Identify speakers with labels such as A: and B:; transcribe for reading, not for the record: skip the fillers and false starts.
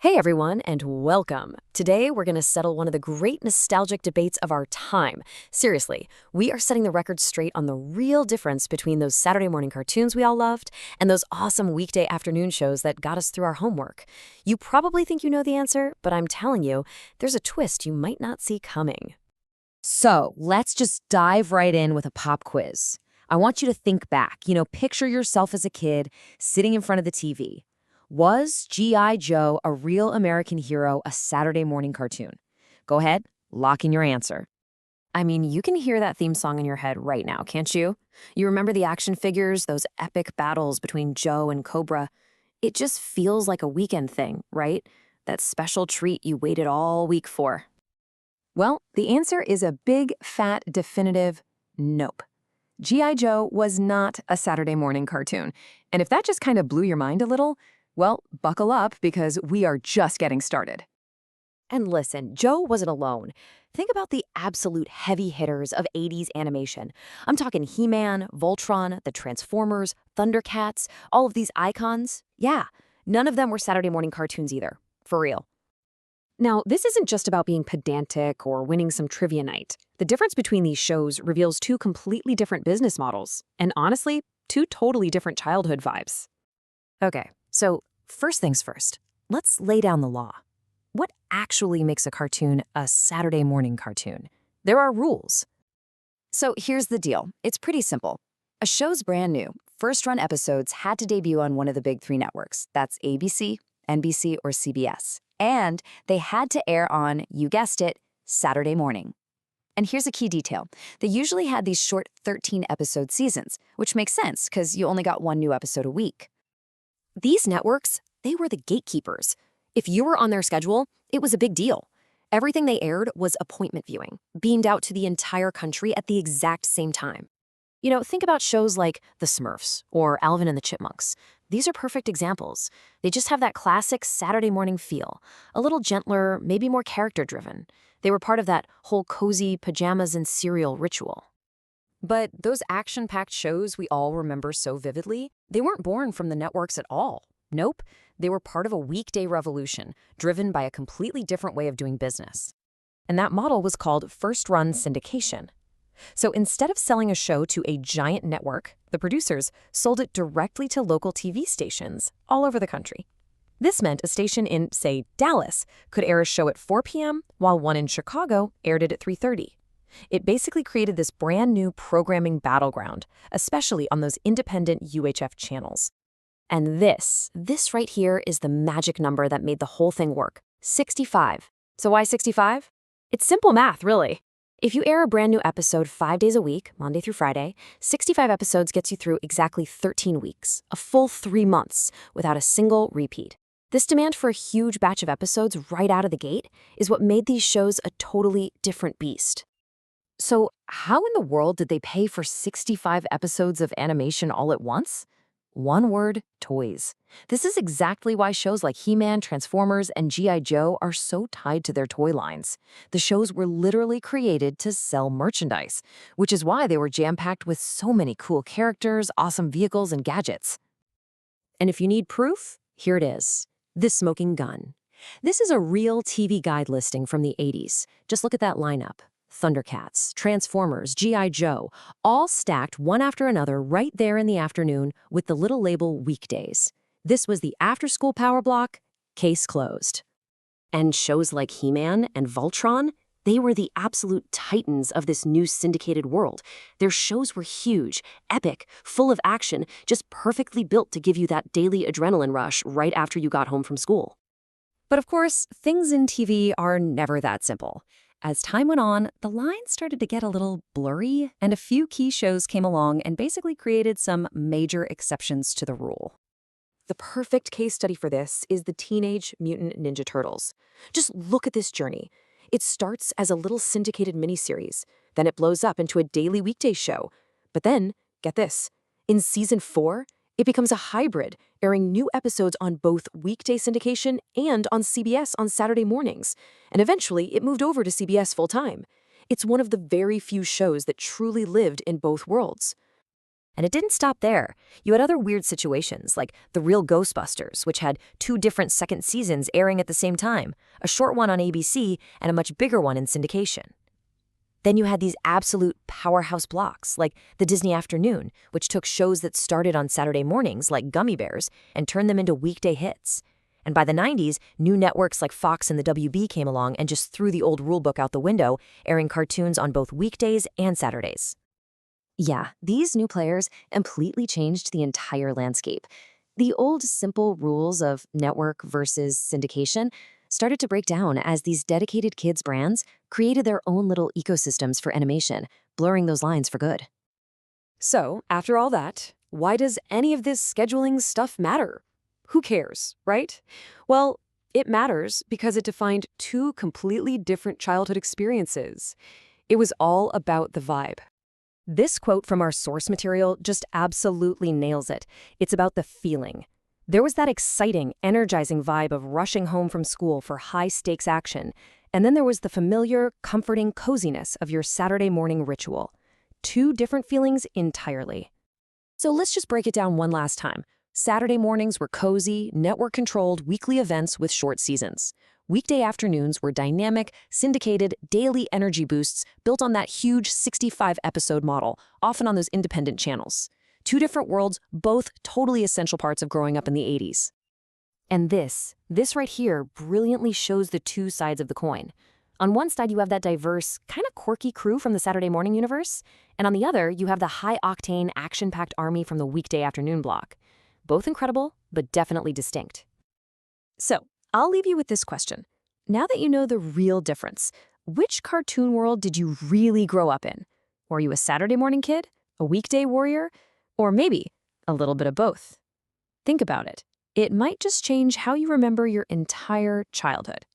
A: Hey everyone, and welcome. Today we're going to settle one of the great nostalgic debates of our time. Seriously, we are setting the record straight on the real difference between those Saturday morning cartoons we all loved and those awesome weekday afternoon shows that got us through our homework. You probably think you know the answer, but I'm telling you, there's a twist you might not see coming.
B: So let's just dive right in with a pop quiz. I want you to think back, picture yourself as a kid sitting in front of the TV. Was G.I. Joe a real American hero, a Saturday morning cartoon? Go ahead, lock in your answer.
A: I mean, you can hear that theme song in your head right now, can't you? You remember the action figures, those epic battles between Joe and Cobra. It just feels like a weekend thing, right? That special treat you waited all week for.
B: Well, the answer is a big, fat, definitive nope. G.I. Joe was not a Saturday morning cartoon. And if that just kind of blew your mind a little, well, buckle up because we are just getting started.
A: And listen, Joe wasn't alone. Think about the absolute heavy hitters of 80s animation. I'm talking He-Man, Voltron, the Transformers, Thundercats, all of these icons. Yeah, none of them were Saturday morning cartoons either. For real. Now, this isn't just about being pedantic or winning some trivia night. The difference between these shows reveals two completely different business models, and honestly, two totally different childhood vibes. Okay, so first things first, let's lay down the law. What actually makes a cartoon a Saturday morning cartoon? There are rules. So here's the deal. It's pretty simple. A show's brand new. First-run episodes had to debut on one of the big three networks. That's ABC, NBC, or CBS. And they had to air on, you guessed it, Saturday morning. And here's a key detail. They usually had these short 13-episode seasons, which makes sense because you only got one new episode a week. These networks, they were the gatekeepers. If you were on their schedule, it was a big deal. Everything they aired was appointment viewing, beamed out to the entire country at the exact same time. Think about shows like The Smurfs or Alvin and the Chipmunks. These are perfect examples. They just have that classic Saturday morning feel, a little gentler, maybe more character-driven. They were part of that whole cozy pajamas and cereal ritual. But those action-packed shows we all remember so vividly, they weren't born from the networks at all. Nope, they were part of a weekday revolution, driven by a completely different way of doing business. And that model was called first-run syndication. So instead of selling a show to a giant network, the producers sold it directly to local TV stations all over the country. This meant a station in, say, Dallas could air a show at 4 p.m., while one in Chicago aired it at 3:30. It basically created this brand new programming battleground, especially on those independent UHF channels. And this right here is the magic number that made the whole thing work, 65. So why 65? It's simple math, really. If you air a brand new episode 5 days a week, Monday through Friday, 65 episodes gets you through exactly 13 weeks, a full 3 months, without a single repeat. This demand for a huge batch of episodes right out of the gate is what made these shows a totally different beast. So how in the world did they pay for 65 episodes of animation all at once? One word, toys. This is exactly why shows like He-Man, Transformers, and G.I. Joe are so tied to their toy lines. The shows were literally created to sell merchandise, which is why they were jam-packed with so many cool characters, awesome vehicles, and gadgets. And if you need proof, here it is. The smoking gun. This is a real TV guide listing from the 80s. Just look at that lineup. Thundercats, Transformers, G.I. Joe, all stacked one after another right there in the afternoon with the little label weekdays. This was the after-school power block, case closed. And shows like He-Man and Voltron, they were the absolute titans of this new syndicated world. Their shows were huge, epic, full of action, just perfectly built to give you that daily adrenaline rush right after you got home from school. But of course, things in TV are never that simple. As time went on, the lines started to get a little blurry, and a few key shows came along and basically created some major exceptions to the rule. The perfect case study for this is the Teenage Mutant Ninja Turtles. Just look at this journey. It starts as a little syndicated miniseries, then it blows up into a daily weekday show. But then, get this, in season 4, it becomes a hybrid, airing new episodes on both weekday syndication and on CBS on Saturday mornings. And eventually, it moved over to CBS full-time. It's one of the very few shows that truly lived in both worlds. And it didn't stop there. You had other weird situations, like The Real Ghostbusters, which had two different second seasons airing at the same time, a short one on ABC and a much bigger one in syndication. Then you had these absolute powerhouse blocks, like the Disney Afternoon, which took shows that started on Saturday mornings, like Gummy Bears, and turned them into weekday hits. And by the 90s, new networks like Fox and the WB came along and just threw the old rulebook out the window, airing cartoons on both weekdays and Saturdays.
B: Yeah, these new players completely changed the entire landscape. The old simple rules of network versus syndication started to break down as these dedicated kids brands created their own little ecosystems for animation, blurring those lines for good.
C: So, after all that, why does any of this scheduling stuff matter? Who cares, right? Well, it matters because it defined two completely different childhood experiences. It was all about the vibe. This quote from our source material just absolutely nails it. It's about the feeling. There was that exciting, energizing vibe of rushing home from school for high-stakes action, and then there was the familiar, comforting coziness of your Saturday morning ritual. Two different feelings entirely. So let's just break it down one last time. Saturday mornings were cozy, network-controlled weekly events with short seasons. Weekday afternoons were dynamic, syndicated, daily energy boosts built on that huge 65-episode model, often on those independent channels. Two different worlds, both totally essential parts of growing up in the 80s. And this right here brilliantly shows the two sides of the coin. On one side, you have that diverse, kind of quirky crew from the Saturday morning universe, and on the other, you have the high-octane, action-packed army from the weekday afternoon block. Both incredible, but definitely distinct. So, I'll leave you with this question. Now that you know the real difference, which cartoon world did you really grow up in? Were you a Saturday morning kid, a weekday warrior, or maybe a little bit of both? Think about it. It might just change how you remember your entire childhood.